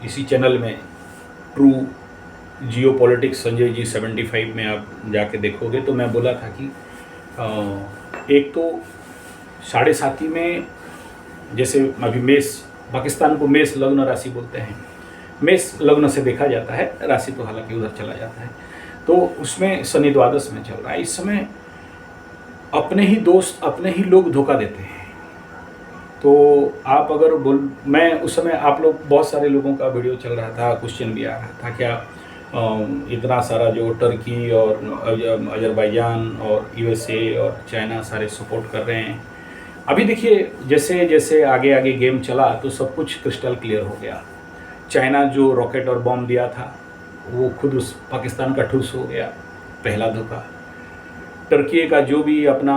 इसी चैनल में ट्रू जियो पॉलिटिक्स संजय जी 75 में आप जाके देखोगे तो मैं बोला था कि एक तो 7.5 में जैसे अभी मेष, पाकिस्तान को मेष लग्न राशि बोलते हैं, मेष लग्न से देखा जाता है, राशि तो हालांकि उधर चला जाता है, तो उसमें शनि द्वादश में चल रहा है। इस समय अपने ही दोस्त अपने ही लोग धोखा देते हैं। तो आप अगर मैं उस समय आप लोग बहुत सारे लोगों का वीडियो चल रहा था, क्वेश्चन भी आ रहा था क्या इतना सारा जो टर्की और अजरबैजान और यूएसए और चाइना सारे सपोर्ट कर रहे हैं। अभी देखिए जैसे जैसे आगे आगे गेम चला तो सब कुछ क्रिस्टल क्लियर हो गया। चाइना जो रॉकेट और बॉम्ब दिया था वो खुद उस पाकिस्तान का ठुस हो गया, पहला धोखा। टर्की का जो भी अपना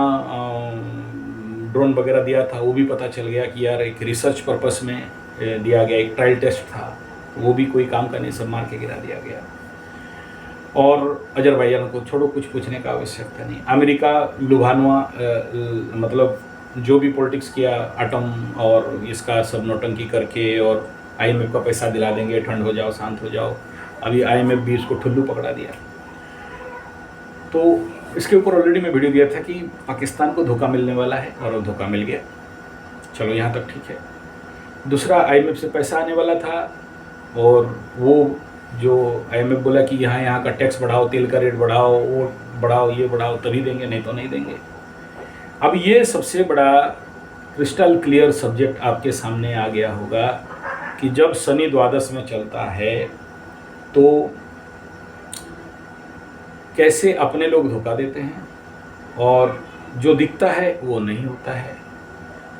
ड्रोन वगैरह दिया था वो भी पता चल गया कि यार एक रिसर्च पर्पस में दिया गया, एक ट्रायल टेस्ट था, वो भी कोई काम का नहीं, सब मार के गिरा दिया गया। और अजरबैजान को छोड़ो, कुछ पूछने का आवश्यकता नहीं। अमेरिका लुभानवा मतलब जो भी पॉलिटिक्स किया, एटम और इसका सब नौटंकी करके और IMF का पैसा दिला देंगे, ठंड हो जाओ, शांत हो जाओ। अभी IMF भी इसको ठुल्लू पकड़ा दिया। तो इसके ऊपर ऑलरेडी मैं वीडियो दिया था कि पाकिस्तान को धोखा मिलने वाला है और धोखा मिल गया। चलो यहाँ तक ठीक है। दूसरा, IMF से पैसा आने वाला था और वो जो IMF बोला कि यहाँ का टैक्स बढ़ाओ, तेल का रेट बढ़ाओ, वो बढ़ाओ, ये बढ़ाओ, तभी देंगे, नहीं तो नहीं देंगे। अब ये सबसे बड़ा क्रिस्टल क्लियर सब्जेक्ट आपके सामने आ गया होगा कि जब शनि द्वादश में चलता है तो कैसे अपने लोग धोखा देते हैं और जो दिखता है वो नहीं होता है।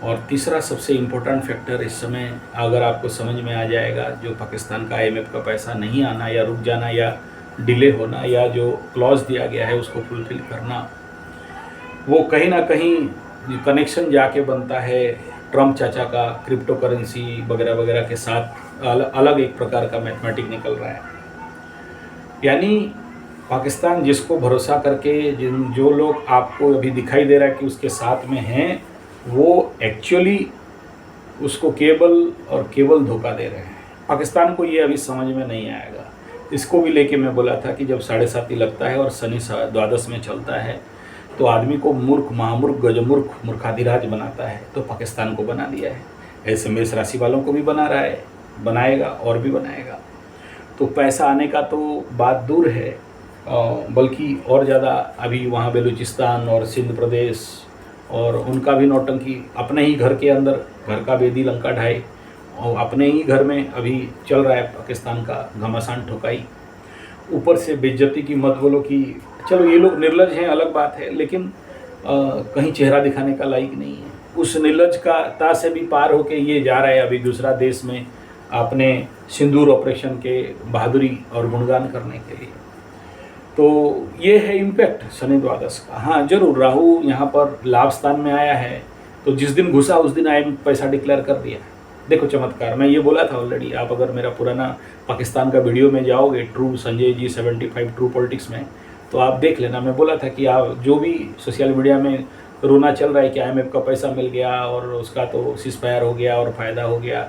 और तीसरा सबसे इम्पोर्टेंट फैक्टर इस समय अगर आपको समझ में आ जाएगा, जो पाकिस्तान का IMF का पैसा नहीं आना या रुक जाना या डिले होना या जो क्लॉज दिया गया है उसको फुलफिल करना, वो कहीं ना कहीं कनेक्शन जाके बनता है ट्रम्प चाचा का क्रिप्टो करेंसी वगैरह वगैरह के साथ। अलग एक प्रकार का मैथमेटिक निकल रहा है। यानी पाकिस्तान जिसको भरोसा करके जो लोग आपको अभी दिखाई दे रहा है कि उसके साथ में हैं, वो एक्चुअली उसको केवल और केवल धोखा दे रहे हैं। पाकिस्तान को ये अभी समझ में नहीं आएगा। इसको भी लेके मैं बोला था कि जब 7.5 लगता है और शनि द्वादश में चलता है तो आदमी को मूर्ख, महामूर्ख, गजमूर्ख, मूर्खाधिराज बनाता है, तो पाकिस्तान को बना दिया है। ऐसे मेष राशि वालों को भी बना रहा है, बनाएगा और भी बनाएगा। तो पैसा आने का तो बात दूर है, बल्कि और ज़्यादा अभी वहाँ बलूचिस्तान और सिंध प्रदेश और उनका भी नौटंकी अपने ही घर के अंदर, घर का बेदी लंका ढाई, और अपने ही घर में अभी चल रहा है पाकिस्तान का घमासान ठोकाई। ऊपर से बेइज्जती की मत बोलो कि चलो ये लोग निर्लज हैं, अलग बात है, लेकिन कहीं चेहरा दिखाने का लायक नहीं है। उस निर्लज का ता से भी पार होके ये जा रहा है अभी दूसरा देश में अपने सिंदूर ऑपरेशन के बहादुरी और गुणगान करने के लिए। तो ये है इम्पैक्ट शनि द्वादश का। हाँ जरूर, राहु यहाँ पर लाभ स्थान में आया है, तो जिस दिन घुसा उस दिन IMF पैसा डिक्लेयर कर दिया। देखो चमत्कार, मैं ये बोला था ऑलरेडी। आप अगर मेरा पुराना पाकिस्तान का वीडियो में जाओगे, true Sanjay ji 75 true politics में, तो आप देख लेना। मैं बोला था कि आप जो भी सोशल मीडिया में रोना चल रहा है कि IMF का पैसा मिल गया और उसका तो सीज़फायर हो गया और फ़ायदा हो गया,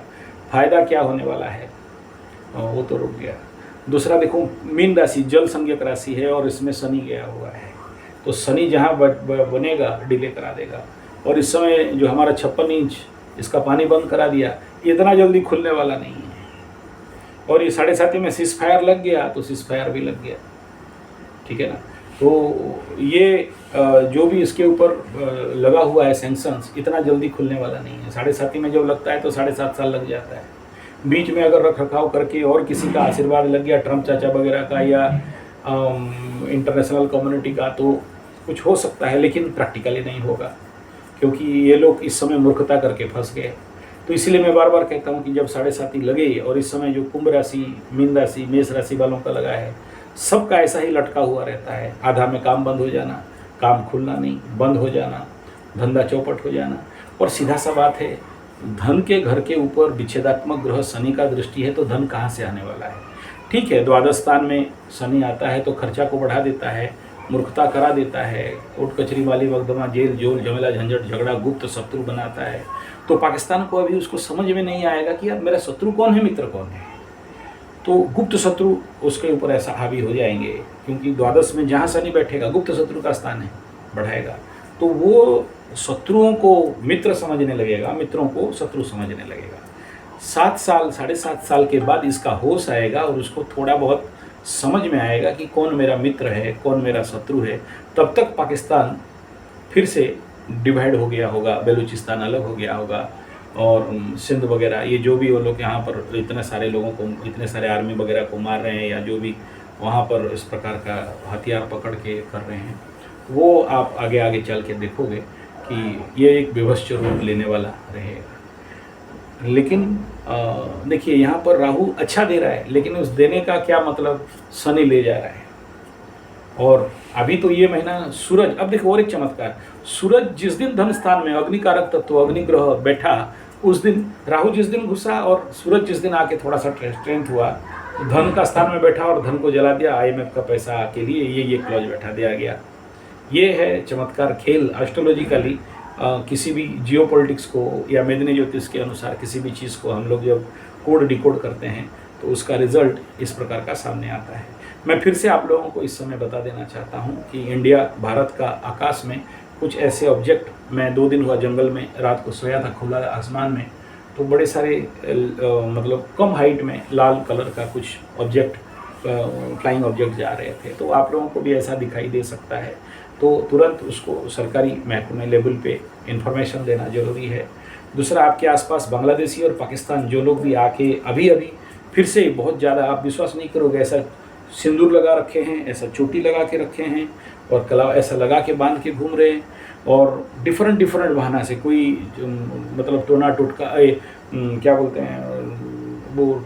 फ़ायदा क्या होने वाला है, वो तो रुक गया। दूसरा देखो, मीन राशि जल संज्ञक राशि है और इसमें शनि गया हुआ है, तो शनि जहाँ बनेगा डिले करा देगा। और इस समय जो हमारा 56 इंच इसका पानी बंद करा दिया, इतना जल्दी खुलने वाला नहीं है। और ये 7.5 में सीज़फायर लग गया तो सीज़फायर भी लग गया, ठीक है ना। तो ये जो भी इसके ऊपर लगा हुआ है सैंक्शंस, इतना जल्दी खुलने वाला नहीं है। 7.5 में जब लगता है तो 7.5 साल लग जाता है। बीच में अगर रख रखाव करके और किसी का आशीर्वाद लग गया, ट्रम्प चाचा वगैरह का या इंटरनेशनल कम्युनिटी का, तो कुछ हो सकता है, लेकिन प्रैक्टिकली नहीं होगा, क्योंकि ये लोग इस समय मूर्खता करके फंस गए। तो इसलिए मैं बार बार कहता हूँ कि जब 7.5 लगे और इस समय जो कुंभ राशि, मीन राशि, मेष राशि वालों का लगा है, सबका ऐसा ही लटका हुआ रहता है। आधा में काम बंद हो जाना, काम खुलना नहीं, बंद हो जाना, धंधा चौपट हो जाना। और सीधा सा बात है, धन के घर के ऊपर विच्छेदात्मक ग्रह शनि का दृष्टि है, तो धन कहाँ से आने वाला है। ठीक है, द्वादश स्थान में शनि आता है तो खर्चा को बढ़ा देता है, मूर्खता करा देता है, कोर्ट कचहरी वाली मकदमा, जेल जोल, झमेला झंझट, झगड़ा, गुप्त शत्रु बनाता है। तो पाकिस्तान को अभी उसको समझ में नहीं आएगा कि यार मेरा शत्रु कौन है, मित्र कौन है। तो गुप्त शत्रु उसके ऊपर ऐसा हावी हो जाएंगे, क्योंकि द्वादश में जहाँ शनि बैठेगा गुप्त शत्रु का स्थान है, बढ़ाएगा, तो वो शत्रुओं को मित्र समझने लगेगा, मित्रों को शत्रु समझने लगेगा। 7 साल 7.5 साल के बाद इसका होश आएगा और उसको थोड़ा बहुत समझ में आएगा कि कौन मेरा मित्र है, कौन मेरा शत्रु है। तब तक पाकिस्तान फिर से डिवाइड हो गया होगा, बलूचिस्तान अलग हो गया होगा, और सिंध वगैरह, ये जो भी वो लोग यहाँ पर इतने सारे लोगों को, इतने सारे आर्मी वगैरह को मार रहे हैं, या जो भी वहाँ पर इस प्रकार का हथियार पकड़ के कर रहे हैं, वो आप आगे आगे चल के देखोगे कि ये एक विभत्स रूप लेने वाला रहेगा। लेकिन देखिए यहाँ पर राहु अच्छा दे रहा है, लेकिन उस देने का क्या मतलब, शनि ले जा रहा है। और अभी तो ये महीना सूरज, अब देखो और एक चमत्कार, सूरज जिस दिन धन स्थान में अग्निकारक तत्व अग्निग्रह बैठा, उस दिन राहु जिस दिन घुसा और सूरज जिस दिन आके थोड़ा सा स्ट्रेंथ हुआ, धन का स्थान में बैठा और धन को जला दिया, IMF का पैसा के लिए ये क्लॉज बैठा दिया गया। ये है चमत्कार खेल एस्ट्रोलॉजिकली। किसी भी जियोपॉलिटिक्स को या मेदिनी ज्योतिष के अनुसार किसी भी चीज़ को हम लोग जब कोड डिकोड करते हैं तो उसका रिजल्ट इस प्रकार का सामने आता है। मैं फिर से आप लोगों को इस समय बता देना चाहता हूं कि इंडिया, भारत का आकाश में कुछ ऐसे ऑब्जेक्ट, मैं 2 दिन हुआ जंगल में रात को सोया था खुला आसमान में, तो बड़े सारे मतलब कम हाइट में लाल कलर का कुछ ऑब्जेक्ट, फ्लाइंग ऑब्जेक्ट जा रहे थे। तो आप लोगों को भी ऐसा दिखाई दे सकता है, तो तुरंत उसको सरकारी महकमे लेवल पे इंफॉर्मेशन देना ज़रूरी है। दूसरा, आपके आसपास बांग्लादेशी और पाकिस्तान जो लोग भी आके अभी फिर से बहुत ज़्यादा, आप विश्वास नहीं करोगे, ऐसा सिंदूर लगा रखे हैं, ऐसा चोटी लगा के रखे हैं, और कला ऐसा लगा के बांध के घूम रहे हैं, और डिफरेंट बहाना से कोई मतलब टोना टुटका, क्या बोलते हैं वो,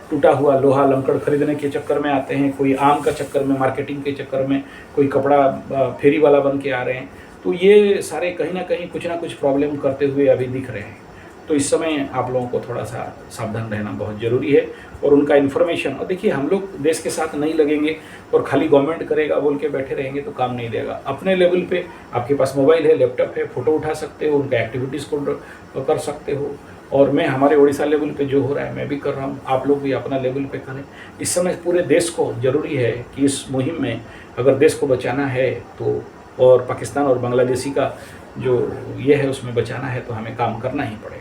टूटा हुआ लोहा लंकड़ खरीदने के चक्कर में आते हैं, कोई आम का चक्कर में, मार्केटिंग के चक्कर में, कोई कपड़ा फेरी वाला बन के आ रहे हैं। तो ये सारे कहीं ना कहीं कुछ ना कुछ प्रॉब्लम करते हुए अभी दिख रहे हैं। तो इस समय आप लोगों को थोड़ा सा सावधान रहना बहुत ज़रूरी है, और उनका इन्फॉर्मेशन, और देखिए हम लोग देश के साथ नहीं लगेंगे और खाली गवर्नमेंट करेगा बोल के बैठे रहेंगे तो काम नहीं देगा। अपने लेवल पे आपके पास मोबाइल है, लैपटॉप है, फ़ोटो उठा सकते हो, उनका एक्टिविटीज़ को कर सकते हो। और मैं हमारे उड़ीसा लेवल पे जो हो रहा है मैं भी कर रहा हूँ, आप लोग भी अपना लेवल पे करें। इस समय पूरे देश को ज़रूरी है कि इस मुहिम में अगर देश को बचाना है तो, और पाकिस्तान और बांग्लादेशी का जो ये है उसमें बचाना है, तो हमें काम करना ही पड़ेगा।